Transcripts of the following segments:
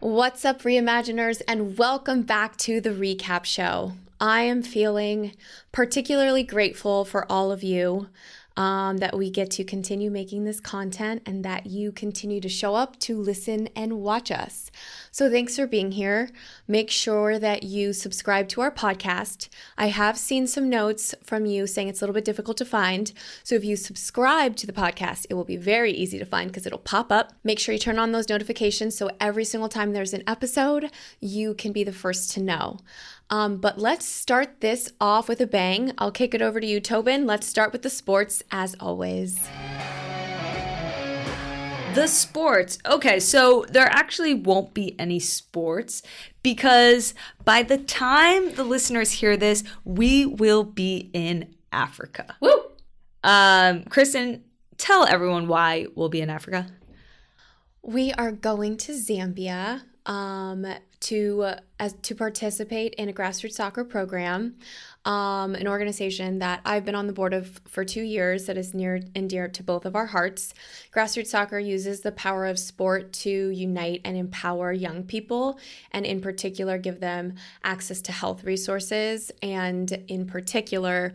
What's up, Reimaginers, and welcome back to the Recap Show. I am feeling particularly grateful for all of you that we get to continue making this content and that you continue to show up to listen and watch us. So thanks for being here. Make sure that you subscribe to our podcast. I have seen some notes from you saying it's a little bit difficult to find. So if you subscribe to the podcast, it will be very easy to find because it'll pop up. Make sure you turn on those notifications so every single time there's an episode, you can be the first to know. But let's start this off with a bang. I'll kick it over to you, Tobin. Let's start with the sports, as always. The sports. Okay, so there actually won't be any sports because by the time the listeners hear this, we will be in Africa. Woo! Kristen, tell everyone why we'll be in Africa. We are going to Zambia to participate in a grassroots soccer program, an organization that I've been on the board of for 2 years that is near and dear to both of our hearts. Grassroots soccer uses the power of sport to unite and empower young people, and in particular give them access to health resources, and in particular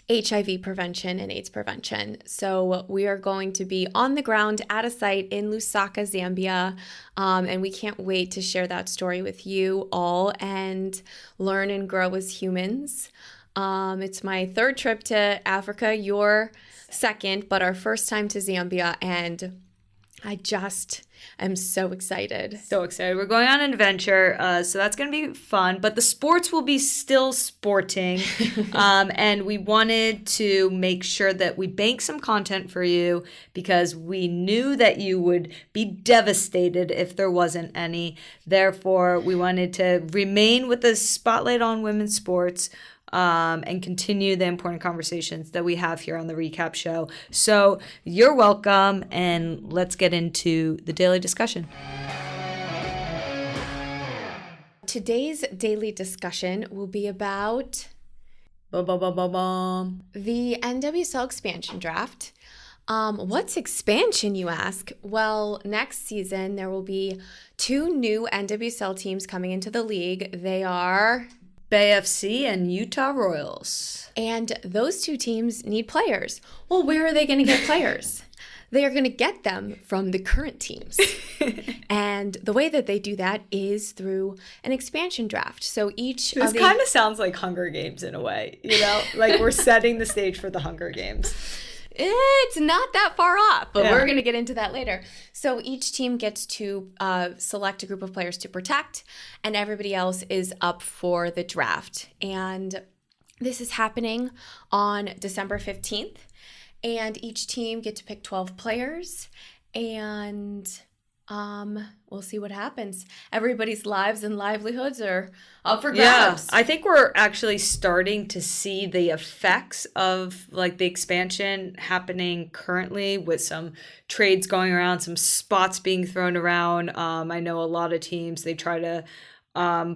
HIV prevention and AIDS prevention. So we are going to be on the ground at a site in Lusaka, Zambia, and we can't wait to share that story with you all and learn and grow as humans. It's my third trip to Africa, your second, but our first time to Zambia, and I just am so excited. So excited. We're going on an adventure, so that's going to be fun. But the sports will be still sporting. And we wanted to make sure that we bank some content for you because we knew that you would be devastated if there wasn't any. Therefore, we wanted to remain with the spotlight on women's sports and continue the important conversations that we have here on the Recap Show. So you're welcome, and let's get into the daily discussion. Today's daily discussion will be about the NWSL Expansion Draft. What's expansion, you ask? Well, next season there will be 2 new NWSL teams coming into the league. They are Bay FC and Utah Royals. And those 2 teams need players. Well, where are they going to get players? They are going to get them from the current teams. And the way that they do that is through an expansion draft. So This kind of sounds like Hunger Games in a way, you know? Like we're setting the stage for the Hunger Games. It's not that far off, but we're going to get into that later. So each team gets to select a group of players to protect, and everybody else is up for the draft. And this is happening on December 15th, and each team get to pick 12 players, and we'll see what happens. Everybody's lives and livelihoods are up for grabs. Yeah, I think we're actually starting to see the effects of like the expansion happening currently with some trades going around, some spots being thrown around. I know a lot of teams, they try to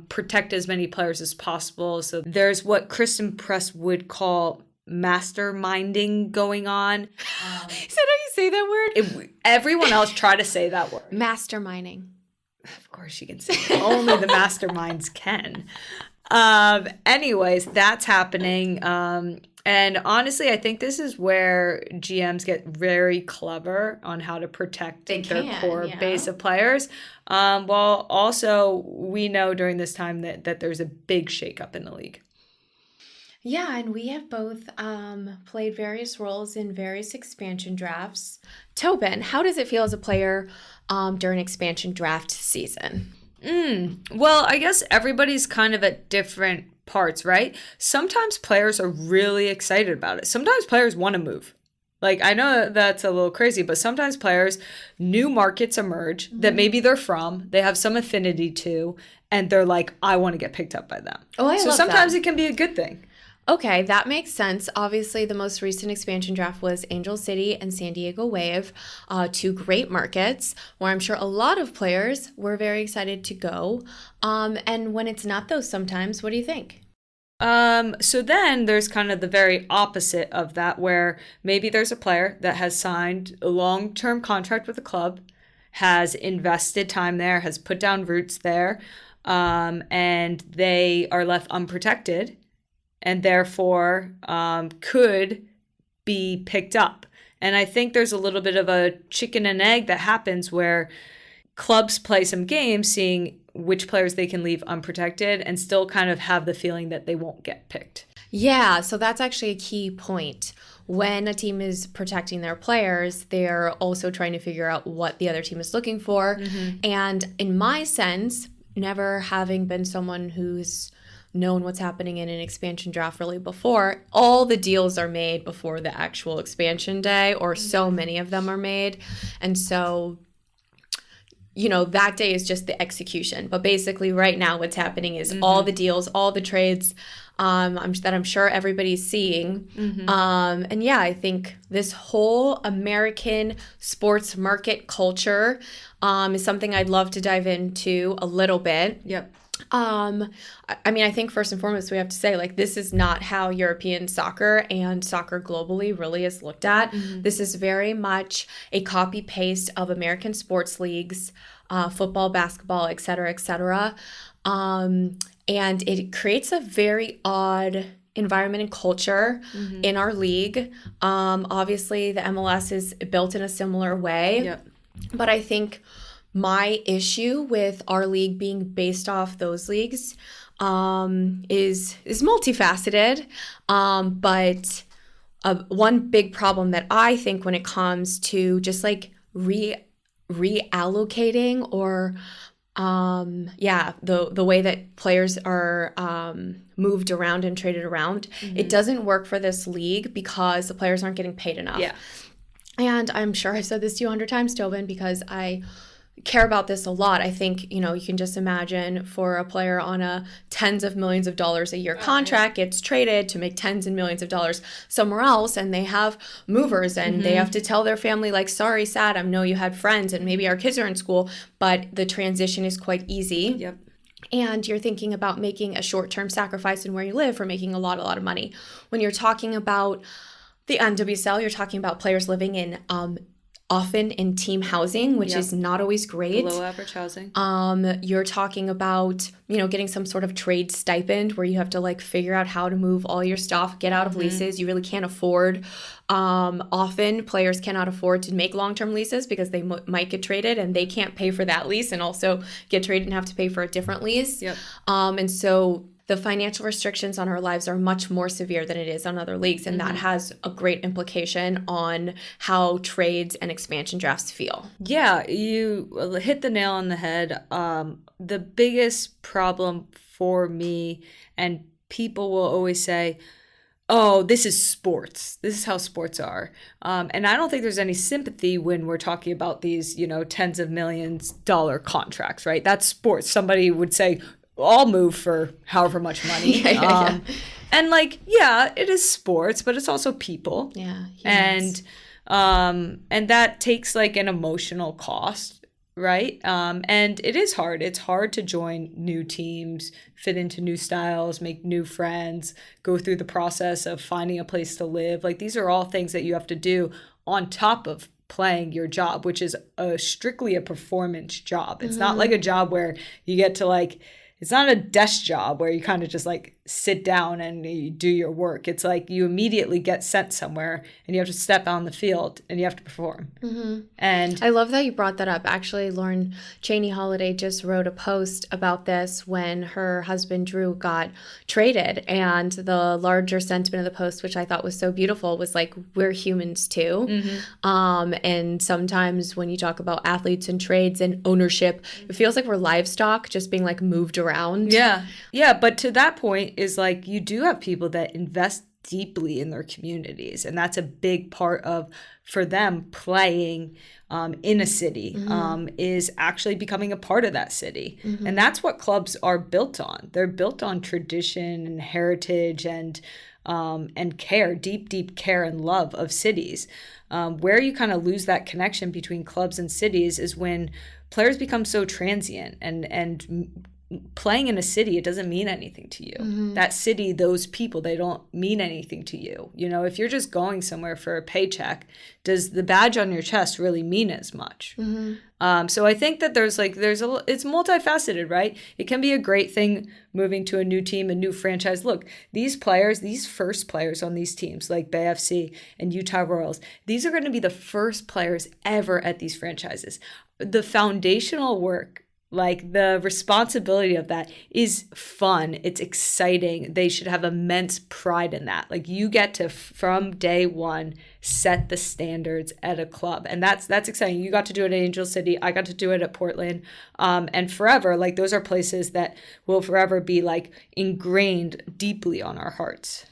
protect as many players as possible. So there's what Kristen Press would call masterminding going on. Is that how you say that word? Everyone else try to say that word. Masterminding. Of course you can say it. Only the masterminds can. Anyways, that's happening. And honestly, I think this is where GMs get very clever on how to protect their core base of players. While also we know during this time that there's a big shakeup in the league. Yeah, and we have both played various roles in various expansion drafts. Tobin, how does it feel as a player during expansion draft season? Well, I guess everybody's kind of at different parts, right? Sometimes players are really excited about it. Sometimes players want to move. Like, I know that's a little crazy, but sometimes players, new markets emerge that maybe they're from, they have some affinity to, and they're like, I want to get picked up by them. Oh, I love that. So sometimes it can be a good thing. Okay, that makes sense. Obviously, the most recent expansion draft was Angel City and San Diego Wave, 2 great markets where I'm sure a lot of players were very excited to go. And when it's not those sometimes, what do you think? So then there's kind of the very opposite of that, where maybe there's a player that has signed a long-term contract with a club has invested time there, has put down roots there, and they are left unprotected and therefore could be picked up. And I think there's a little bit of a chicken and egg that happens where clubs play some games seeing which players they can leave unprotected and still kind of have the feeling that they won't get picked. Yeah, so that's actually a key point. When a team is protecting their players, they're also trying to figure out what the other team is looking for. And in my sense, never having been someone who's known what's happening in an expansion draft really before, all the deals are made before the actual expansion day, or so many of them are made. And so, you know, that day is just the execution. But basically right now what's happening is all the deals, all the trades that I'm sure everybody's seeing. And yeah, I think this whole American sports market culture is something I'd love to dive into a little bit. Yep. I mean, I think first and foremost, we have to say, like, this is not how European soccer and soccer globally really is looked at. This is very much a copy paste of American sports leagues, football, basketball, et cetera, et cetera. And it creates a very odd environment and culture in our league. Obviously, the MLS is built in a similar way. But I think my issue with our league being based off those leagues is multifaceted. But one big problem that I think when it comes to just like reallocating or the way that players are moved around and traded around, it doesn't work for this league because the players aren't getting paid enough. And I'm sure I've said this to you 100 times, Tobin, because I care about this a lot. I think, you know, you can just imagine for a player on a tens of millions of dollars a year contract gets traded to make tens and millions of dollars somewhere else, and they have movers and they have to tell their family, like, sorry, sad, I know you had friends and maybe our kids are in school, but the transition is quite easy. And you're thinking about making a short-term sacrifice in where you live for making a lot of money. When you're talking about the NWSL, you're talking about players living in often in team housing, which is not always great. Below average housing. You're talking about, you know, getting some sort of trade stipend where you have to like figure out how to move all your stuff, get out of leases. You really can't afford. Often players cannot afford to make long-term leases because they might get traded and they can't pay for that lease and also get traded and have to pay for a different lease. And so the financial restrictions on our lives are much more severe than it is on other leagues. And that has a great implication on how trades and expansion drafts feel. Yeah, you hit the nail on the head. The biggest problem for me, and people will always say, oh, this is sports. This is how sports are. And I don't think there's any sympathy when we're talking about these, you know, tens of millions dollar contracts, right? That's sports. Somebody would say, I'll move for however much money. And like, yeah, it is sports, but it's also people. And that takes like an emotional cost, right? And it is hard. It's hard to join new teams, fit into new styles, make new friends, go through the process of finding a place to live. Like, these are all things that you have to do on top of playing your job, which is strictly a performance job. It's not like a job where you get to like, it's not a desk job where you kind of just like sit down and you do your work. It's like you immediately get sent somewhere and you have to step on the field and you have to perform. And I love that you brought that up. Actually, Lauren Cheney Holiday just wrote a post about this when her husband Drew got traded. And the larger sentiment of the post, which I thought was so beautiful, was like, we're humans too. And sometimes when you talk about athletes and trades and ownership, it feels like we're livestock just being like moved around. Yeah. But to that point is like, you do have people that invest deeply in their communities. And that's a big part of, for them, playing in a city is actually becoming a part of that city. And that's what clubs are built on. They're built on tradition and heritage and care, deep care and love of cities. Where you kind of lose that connection between clubs and cities is when players become so transient and playing in a city, it doesn't mean anything to you. That city, those people, they don't mean anything to you. If you're just going somewhere for a paycheck, does the badge on your chest really mean as much? So I think that it's multifaceted, right? It can be a great thing moving to a new team, a new franchise. Look, these first players on these teams like Bay FC and Utah Royals, these are going to be the first players ever at these franchises. The foundational work, like the responsibility of that, is fun. It's exciting. They should have immense pride in that. Like, you get to, from day one, set the standards at a club. And that's exciting. You got to do it at Angel City. I got to do it at Portland. And forever, like, those are places that will forever be like ingrained deeply on our hearts.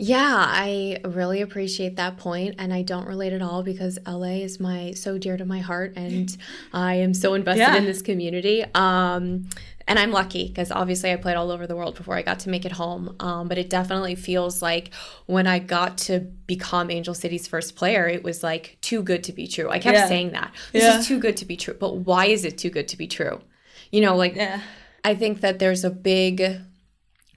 Yeah, I really appreciate that point, and I don't relate at all because LA is so dear to my heart, and I am so invested in this community. And I'm lucky because obviously I played all over the world before I got to make it home. But it definitely feels like when I got to become Angel City's first player, it was like too good to be true. I kept saying that. This is too good to be true. But why is it too good to be true? I think that there's a big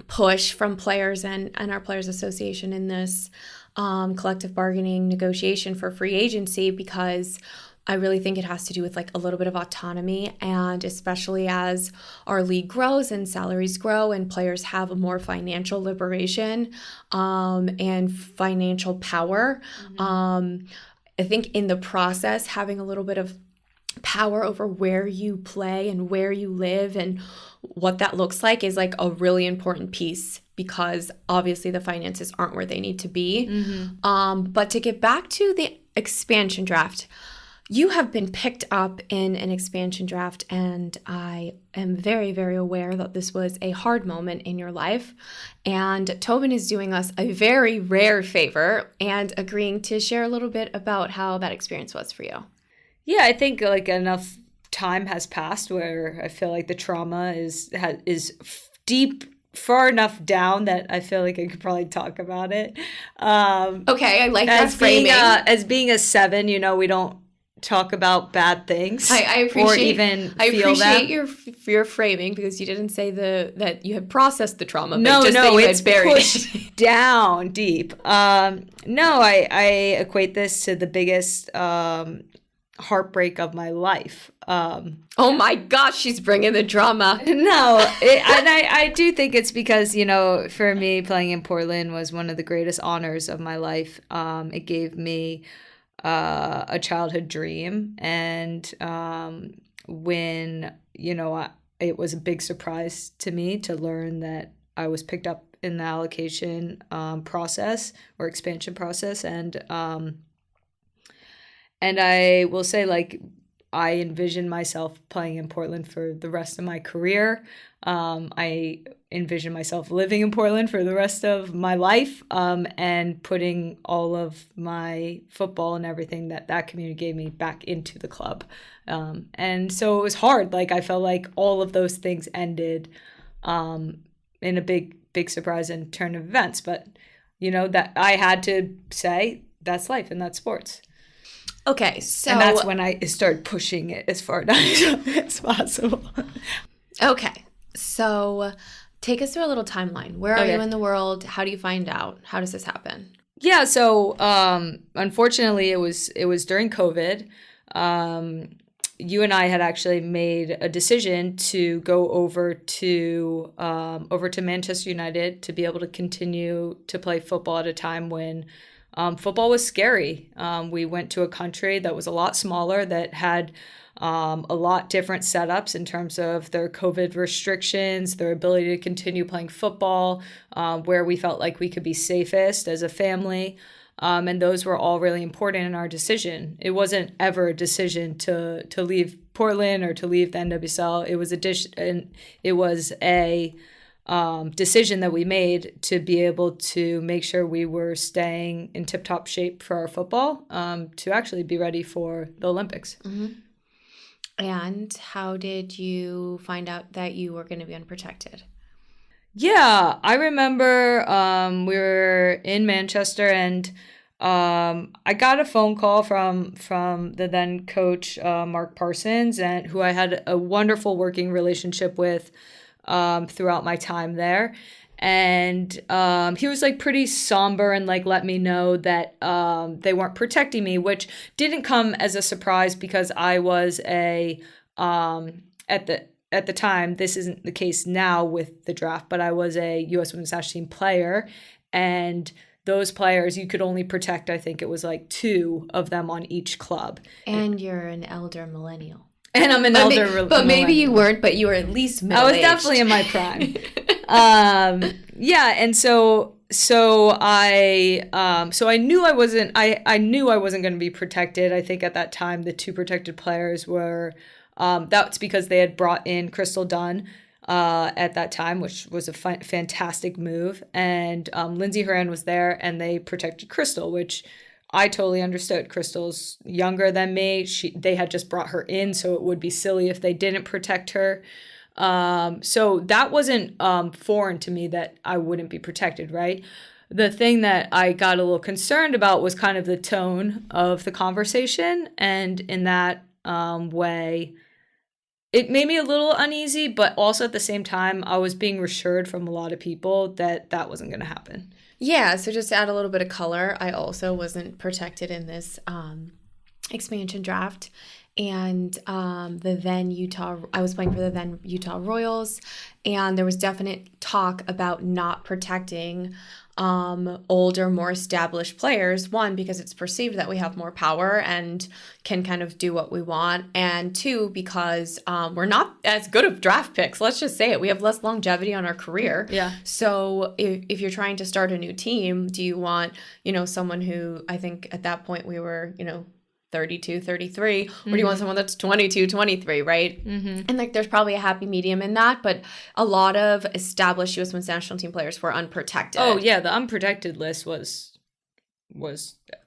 push from players and our Players Association in this collective bargaining negotiation for free agency, because I really think it has to do with like a little bit of autonomy, and especially as our league grows and salaries grow and players have a more financial liberation and financial power. I think in the process, having a little bit of power over where you play and where you live and what that looks like is like a really important piece, because obviously the finances aren't where they need to be. But to get back to the expansion draft, you have been picked up in an expansion draft, and I am very, very aware that this was a hard moment in your life. And Tobin is doing us a very rare favor and agreeing to share a little bit about how that experience was for you. Yeah, I think like enough time has passed where I feel like the trauma is deep, far enough down that I feel like I could probably talk about it. Okay, I like that framing. As being a 7, we don't talk about bad things. I appreciate them. your framing, because you didn't say that you had processed the trauma. No, but that you it's had buried pushed down deep. I equate this to the biggest heartbreak of my life. Oh my gosh, she's bringing the drama. No, and I do think it's because, for me, playing in Portland was one of the greatest honors of my life. It gave me a childhood dream, and when, it was a big surprise to me to learn that I was picked up in the allocation process or expansion process, and I will say, like, I envision myself playing in Portland for the rest of my career. I envision myself living in Portland for the rest of my life, and putting all of my football and everything that community gave me back into the club. And so it was hard. Like, I felt like all of those things ended in a big, big surprise and turn of events. But, that I had to say that's life and that's sports. Okay, so... And that's when I started pushing it as far down as possible. Okay, so take us through a little timeline. Where are you in the world? How do you find out? How does this happen? Yeah, so unfortunately, it was during COVID. You and I had actually made a decision to go over to Manchester United to be able to continue to play football at a time when football was scary. We went to a country that was a lot smaller, that had a lot different setups in terms of their COVID restrictions, their ability to continue playing football, where we felt like we could be safest as a family. And those were all really important in our decision. It wasn't ever a decision to leave Portland or to leave the NWSL. It was a decision that we made to be able to make sure we were staying in tip-top shape for our football, to actually be ready for the Olympics. Mm-hmm. And how did you find out that you were going to be unprotected? Yeah, I remember we were in Manchester, and I got a phone call from the then coach, Mark Parsons, and who I had a wonderful working relationship with. throughout my time there. And he was like pretty somber and like let me know that they weren't protecting me, which didn't come as a surprise because I was at the time, this isn't the case now with the draft, but I was a U.S. Women's National Team player, and those players, you could only protect, I think it was like 2 of them on each club. And you're an elder millennial. And I'm an elder millennial. But maybe you weren't, but you were at least middle-aged. I was definitely in my prime. Yeah, and so I knew I wasn't going to be protected. I think at that time the 2 protected players were that's because they had brought in Crystal Dunn at that time, which was a fantastic move. And Lindsay Horan was there, and they protected Crystal, which I totally understood. Crystal's younger than me. They had just brought her in, so it would be silly if they didn't protect her. So that wasn't foreign to me that I wouldn't be protected, right? The thing that I got a little concerned about was kind of the tone of the conversation, and in that way, it made me a little uneasy, but also at the same time, I was being reassured from a lot of people that that wasn't going to happen. Yeah, so just to add a little bit of color, I also wasn't protected in this expansion draft. And I was playing for the then Utah Royals, and there was definite talk about not protecting older, more established players. 1, because it's perceived that we have more power and can kind of do what we want, and 2, because we're not as good of draft picks. Let's just say it. We have less longevity on our career. Yeah. So if you're trying to start a new team, do you want, someone who, I think at that point we were, 32, 33, or do you want someone that's 22, 23, right? Mm-hmm. And there's probably a happy medium in that, but a lot of established U.S. Women's National Team players were unprotected. Oh yeah, the unprotected list was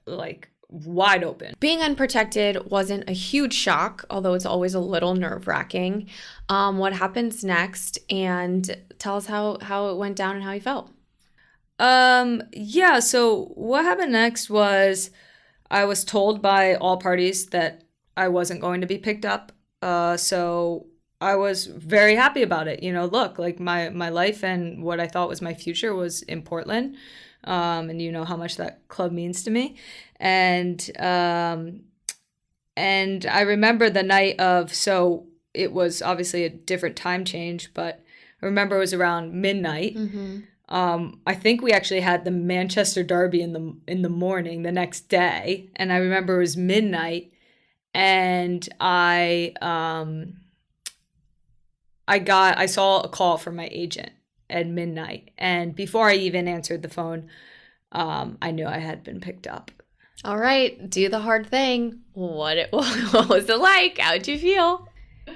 like wide open. Being unprotected wasn't a huge shock, although it's always a little nerve-wracking. What happens next? And tell us how it went down and how you felt. Yeah, so what happened next was I was told by all parties that I wasn't going to be picked up. So I was very happy about it. Look, like my life and what I thought was my future was in Portland. And you know how much that club means to me. And I remember the night of, so it was obviously a different time change, but I remember it was around midnight. Mm-hmm. I think we actually had the Manchester Derby in the morning the next day, and I remember it was midnight, and I saw a call from my agent at midnight, and before I even answered the phone, I knew I had been picked up. All right, do the hard thing. What was it like? How'd you feel?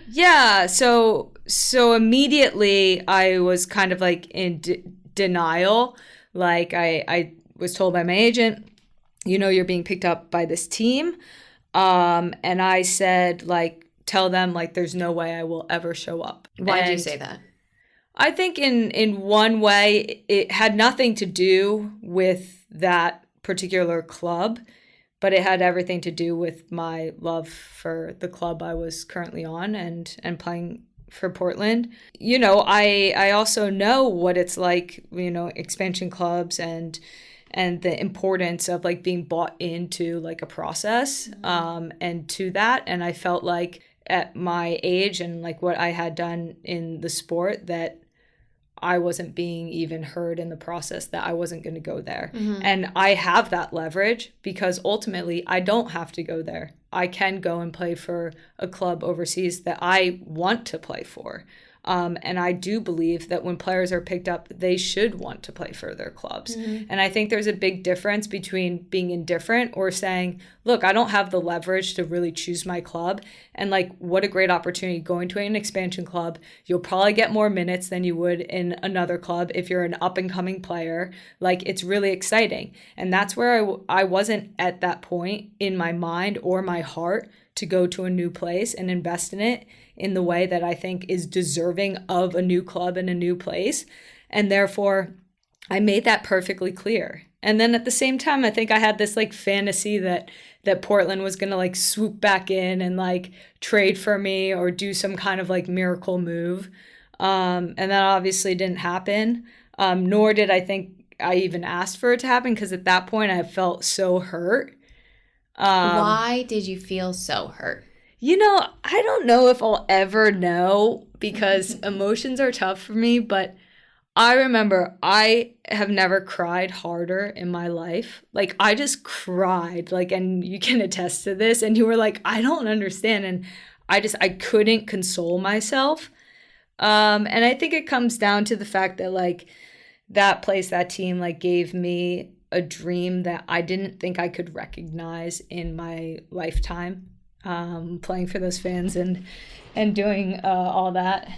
Yeah, so immediately I was kind of like in denial. Like I was told by my agent, you're being picked up by this team. And I said, like, tell them, like, there's no way I will ever show up. Why did you say that? I think in one way, it had nothing to do with that particular club, but it had everything to do with my love for the club I was currently on and playing for Portland. I also know what it's like, expansion clubs and the importance of like being bought into like a process, and to that. And I felt like at my age and like what I had done in the sport that I wasn't being even heard in the process, that I wasn't going to go there. Mm-hmm. And I have that leverage because ultimately I don't have to go there. I can go and play for a club overseas that I want to play for. And I do believe that when players are picked up, they should want to play for their clubs. Mm-hmm. And I think there's a big difference between being indifferent or saying, look, I don't have the leverage to really choose my club. And like, what a great opportunity going to an expansion club. You'll probably get more minutes than you would in another club if you're an up and coming player. Like, it's really exciting. And that's where I wasn't at that point in my mind or my heart to go to a new place and invest in it in the way that I think is deserving of a new club and a new place. And therefore, I made that perfectly clear. And then at the same time, I think I had this like fantasy that Portland was going to like swoop back in and like trade for me or do some kind of like miracle move. And that obviously didn't happen. Nor did I think I even asked for it to happen, because at that point I felt so hurt. Why did you feel so hurt? I don't know if I'll ever know, because emotions are tough for me, but I remember I have never cried harder in my life. Like, I just cried, like, and you can attest to this. And you were like, I don't understand. And I couldn't console myself. And I think it comes down to the fact that, like, that team, like, gave me a dream that I didn't think I could recognize in my lifetime, playing for those fans and doing all that.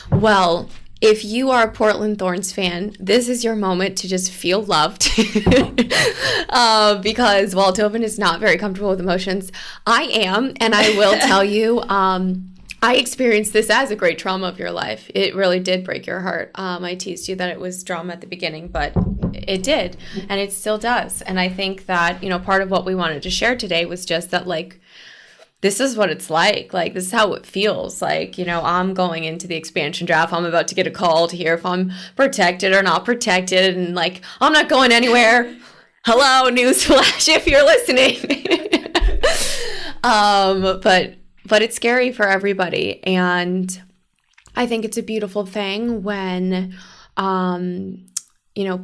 Well, if you are a Portland Thorns fan, this is your moment to just feel loved. Because while Tobin is not very comfortable with emotions, I am. And I will tell you, I experienced this as a great trauma of your life. It really did break your heart. I teased you that it was drama at the beginning, but it did. And it still does. And I think that, part of what we wanted to share today was just that, like, this is what it's like. Like, this is how it feels. Like, I'm going into the expansion draft. I'm about to get a call to hear if I'm protected or not protected. And, like, I'm not going anywhere. Hello, newsflash, if you're listening. But it's scary for everybody. And I think it's a beautiful thing when,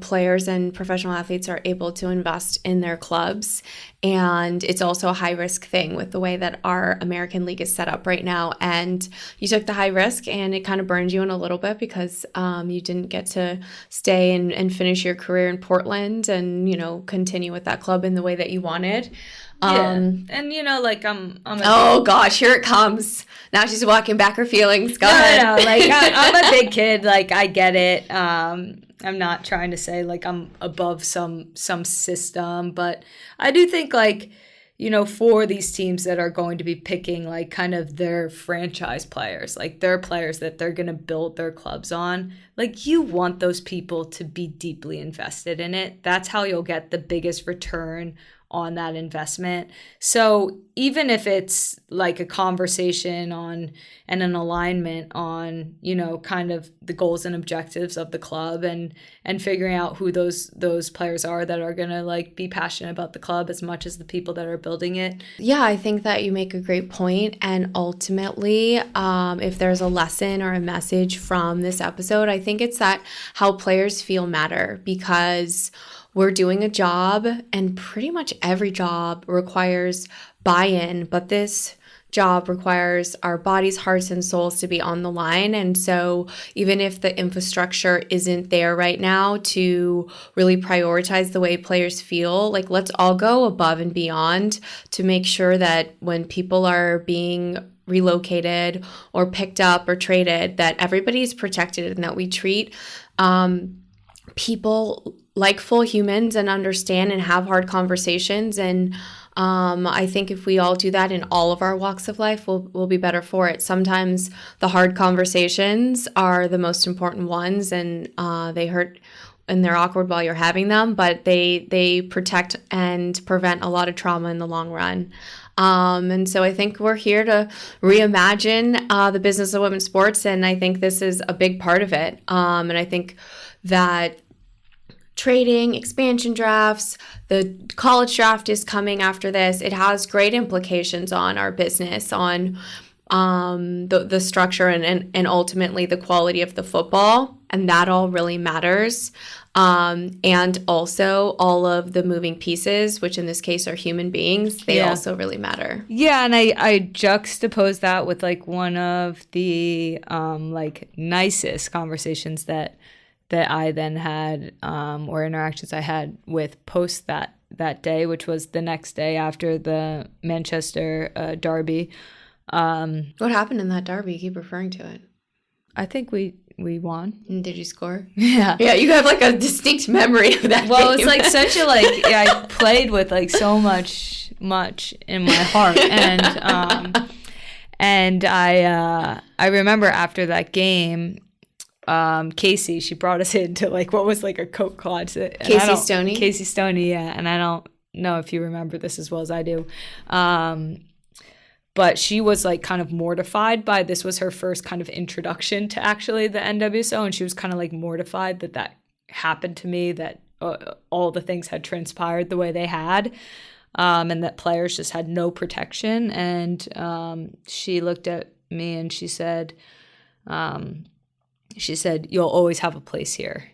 players and professional athletes are able to invest in their clubs. And it's also a high risk thing with the way that our American League is set up right now. And you took the high risk, and it kind of burned you in a little bit because you didn't get to stay and finish your career in Portland and, continue with that club in the way that you wanted. And I'm oh gosh, here it comes. Now she's walking back her feelings. Go ahead. No, I'm a big kid. Like, I get it. I'm not trying to say like I'm above some system, but I do think, like, for these teams that are going to be picking, like, kind of their franchise players, like their players that they're going to build their clubs on, like, you want those people to be deeply invested in it. That's how you'll get the biggest return on that investment. So even if it's like a conversation on and an alignment on, kind of the goals and objectives of the club and figuring out who those players are that are going to, like, be passionate about the club as much as the people that are building it. Yeah, I think that you make a great point. And ultimately, if there's a lesson or a message from this episode, I think it's that how players feel matter, because we're doing a job, and pretty much every job requires buy-in, but this job requires our bodies, hearts, and souls to be on the line. And so even if the infrastructure isn't there right now to really prioritize the way players feel, like, let's all go above and beyond to make sure that when people are being relocated or picked up or traded, that everybody's protected and that we treat people like full humans and understand and have hard conversations. And I think if we all do that in all of our walks of life, we'll be better for it. Sometimes the hard conversations are the most important ones, and they hurt and they're awkward while you're having them, but they protect and prevent a lot of trauma in the long run. And so I think we're here to reimagine the business of women's sports, and I think this is a big part of it. And I think that trading, expansion drafts, the college draft is coming after this. It has great implications on our business, on the structure and ultimately the quality of the football. And that all really matters. And also all of the moving pieces, which in this case are human beings, they also really matter. Yeah, and I juxtapose that with, like, one of the like nicest conversations that I then had, or interactions I had with post that day, which was the next day after the Manchester derby. What happened in that derby? You keep referring to it. I think we won. And did you score? Yeah. Yeah, you have, like, a distinct memory of that Well, game. it's like such a, like, I played with, like, so much in my heart. And I remember after that game, Casey, she brought us into, like, what was, like, a Coke closet. Casey Stoney? Casey Stoney, yeah. And I don't know if you remember this as well as I do. But she was like kind of mortified by this was her first kind of introduction to actually the NWSL, and she was kind of like mortified that happened to me, that all the things had transpired the way they had, and that players just had no protection. And she looked at me and she said, "You'll always have a place here."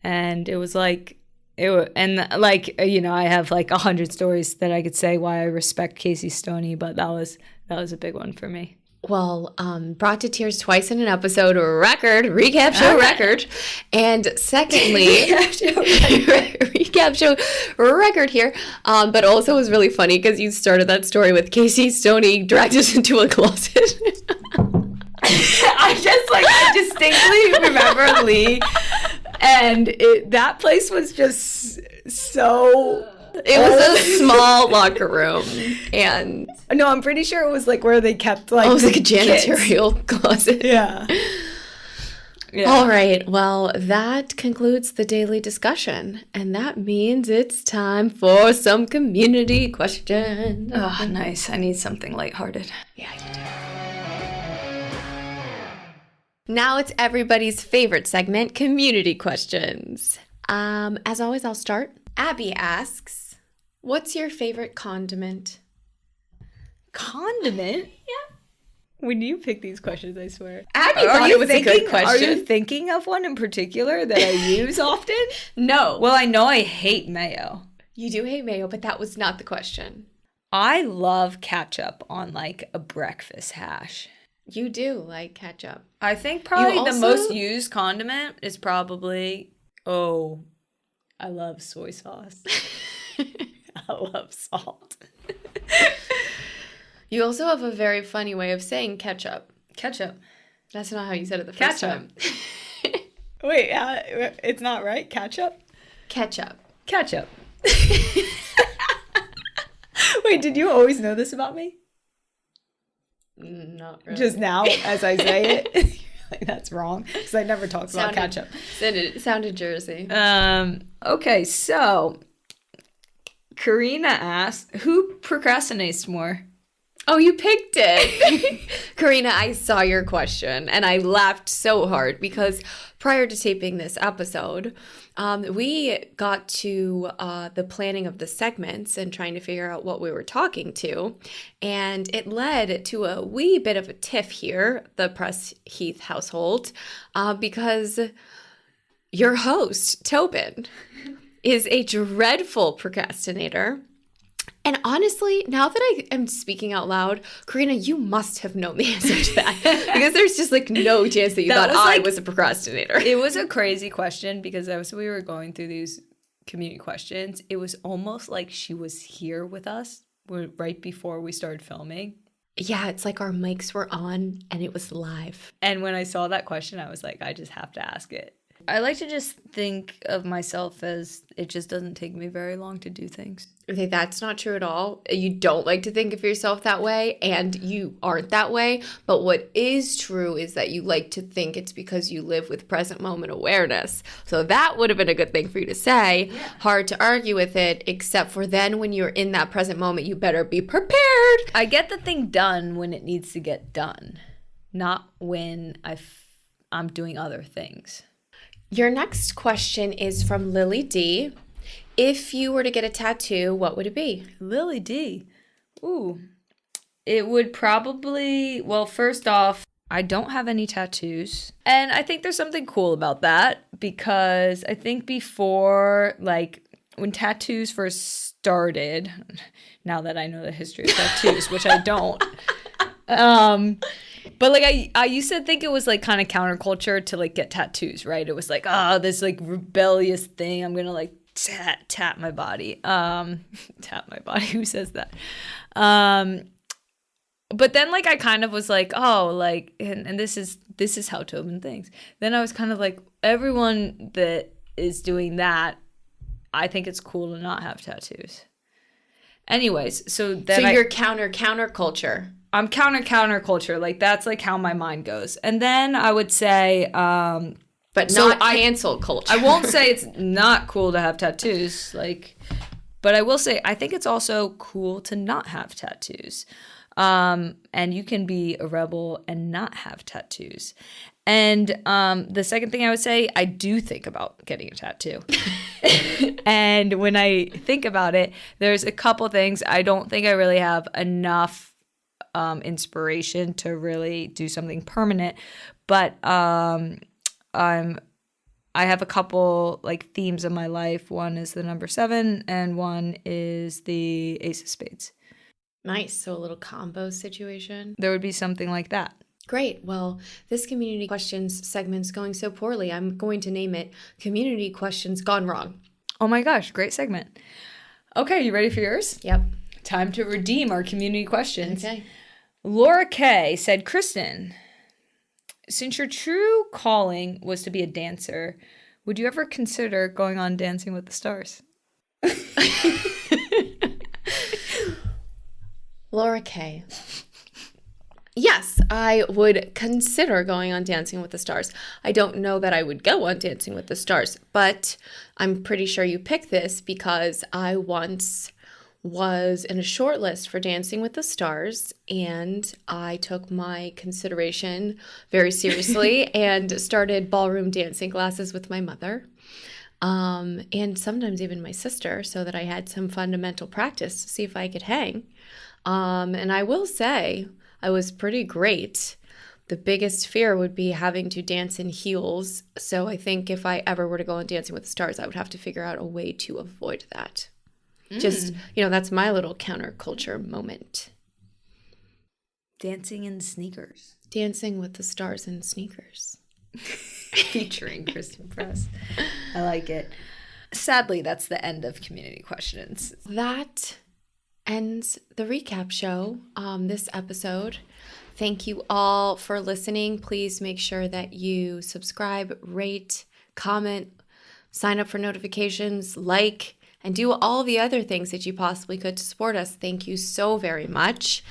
And it was like, I have like 100 stories that I could say why I respect Casey Stoney, but that was a big one for me. Well, brought to tears twice in an episode, recap show record. And secondly, recap show record here. But also it was really funny because you started that story with Casey Stoney dragged us into a closet. I distinctly remember Lee, and that place was just so... It was a small locker room, and... No, I'm pretty sure it was like where they kept like... Oh, it was like a janitorial closet. Yeah. All right, well, that concludes the daily discussion, and that means it's time for some community questions. Oh, nice. I need something lighthearted. Yeah, you do. Now it's everybody's favorite segment, community questions. As always, I'll start. Abby asks, what's your favorite condiment? Condiment? Yeah. When you pick these questions, I swear. Abby thought it was a good question. Are you thinking of one in particular that I use often? No. Well, I know I hate mayo. You do hate mayo, but that was not the question. I love ketchup on like a breakfast hash. You do like ketchup. I think probably the most used condiment is probably, I love soy sauce. I love salt. You also have a very funny way of saying ketchup. Ketchup. That's not how you said it the first time. Wait, it's not right? Ketchup? Ketchup. Ketchup. Wait, did you always know this about me? Not really. Just now, as I say it? Like, that's wrong, because I never talked about ketchup. Sounded Jersey. Okay, so Karina asked, who procrastinates more? Oh, you picked it. Karina, I saw your question, and I laughed so hard because prior to taping this episode, we got to the planning of the segments and trying to figure out what we were talking to, and it led to a wee bit of a tiff here, the Press Heath household, because your host, Tobin, is a dreadful procrastinator. And honestly, now that I am speaking out loud, Karina, you must have known the answer to that. Because there's just like no chance that you thought I was a procrastinator. It was a crazy question because as we were going through these community questions, it was almost like she was here with us right before we started filming. Yeah, it's like our mics were on and it was live. And when I saw that question, I was like, I just have to ask it. I like to just think of myself as it just doesn't take me very long to do things. Okay, that's not true at all. You don't like to think of yourself that way, and you aren't that way. But what is true is that you like to think it's because you live with present moment awareness. So that would have been a good thing for you to say. Yeah. Hard to argue with it, except for then when you're in that present moment, you better be prepared. I get the thing done when it needs to get done, not when I'm doing other things. Your next question is from Lily D. If you were to get a tattoo, what would it be? Lily D. Ooh. It would probably, well, first off, I don't have any tattoos. And I think there's something cool about that because I think before, like, when tattoos first started, now that I know the history of tattoos, which I don't, but like I used to think it was like kind of counterculture to like get tattoos, right? It was like, this like rebellious thing. I'm gonna like tap my body. Tap my body. Who says that? But then like I kind of was like, and this is how Tobin thinks. Then I was kind of like, everyone that is doing that, I think it's cool to not have tattoos. Anyways, so you're counterculture. I'm counterculture. Like that's like how my mind goes. And then I would say, but not cancel culture. I won't say it's not cool to have tattoos, like, but I will say I think it's also cool to not have tattoos. And you can be a rebel and not have tattoos. And the second thing I would say, I do think about getting a tattoo. And when I think about it, there's a couple things. I don't think I really have enough inspiration to really do something permanent. But I have a couple like themes in my life. One is the number 7 and one is the Ace of Spades. Nice. So a little combo situation. There would be something like that. Great. Well, this community questions segment's going so poorly. I'm going to name it Community Questions Gone Wrong. Oh my gosh, great segment. Okay, you ready for yours? Yep. Time to redeem our community questions. Okay. Laura K. said, Kristen, since your true calling was to be a dancer, would you ever consider going on Dancing with the Stars? Laura K. Yes, I would consider going on Dancing with the Stars. I don't know that I would go on Dancing with the Stars, but I'm pretty sure you picked this because I once was in a short list for Dancing with the Stars, and I took my consideration very seriously and started ballroom dancing classes with my mother, and sometimes even my sister, so that I had some fundamental practice to see if I could hang. And I will say, I was pretty great. The biggest fear would be having to dance in heels. So I think if I ever were to go on Dancing with the Stars, I would have to figure out a way to avoid that. Just, that's my little counterculture moment. Dancing in sneakers. Dancing with the Stars in sneakers. Featuring Kristen Press. I like it. Sadly, that's the end of community questions. That ends the recap show, this episode. Thank you all for listening. Please make sure that you subscribe, rate, comment, sign up for notifications, like, and do all the other things that you possibly could to support us. Thank you so very much.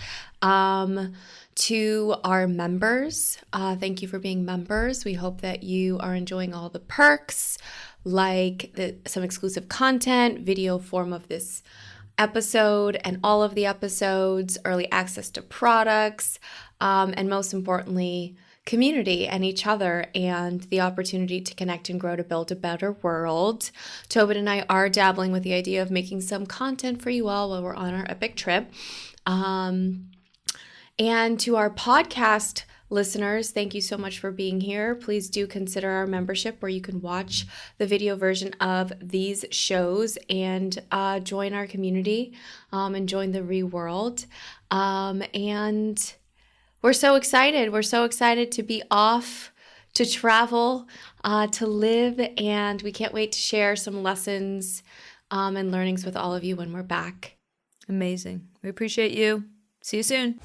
To our members, thank you for being members. We hope that you are enjoying all the perks, like some exclusive content, video form of this episode and all of the episodes, early access to products, and most importantly, community and each other and the opportunity to connect and grow to build a better world. Tobin and I are dabbling with the idea of making some content for you all while we're on our epic trip. And to our podcast listeners, thank you so much for being here. Please do consider our membership where you can watch the video version of these shows and join our community and join the Reworld. And we're so excited. We're so excited to be off, to travel, to live, and we can't wait to share some lessons and learnings with all of you when we're back. Amazing. We appreciate you. See you soon.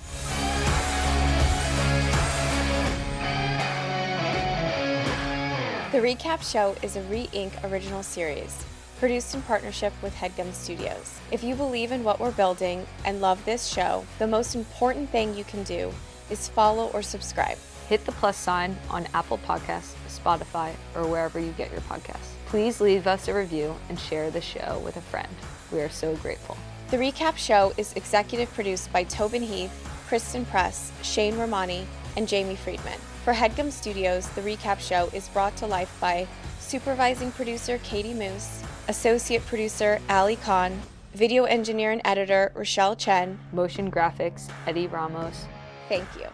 The Recap Show is a Re-Inc. original series, produced in partnership with HeadGum Studios. If you believe in what we're building and love this show, the most important thing you can do is follow or subscribe. Hit the plus sign on Apple Podcasts, Spotify, or wherever you get your podcasts. Please leave us a review and share the show with a friend. We are so grateful. The Recap Show is executive produced by Tobin Heath, Kristen Press, Shane Romani, and Jamie Friedman. For HeadGum Studios, The Recap Show is brought to life by supervising producer Katie Moose, associate producer Ali Khan, video engineer and editor Rochelle Chen, Motion graphics, Eddie Ramos. Thank you.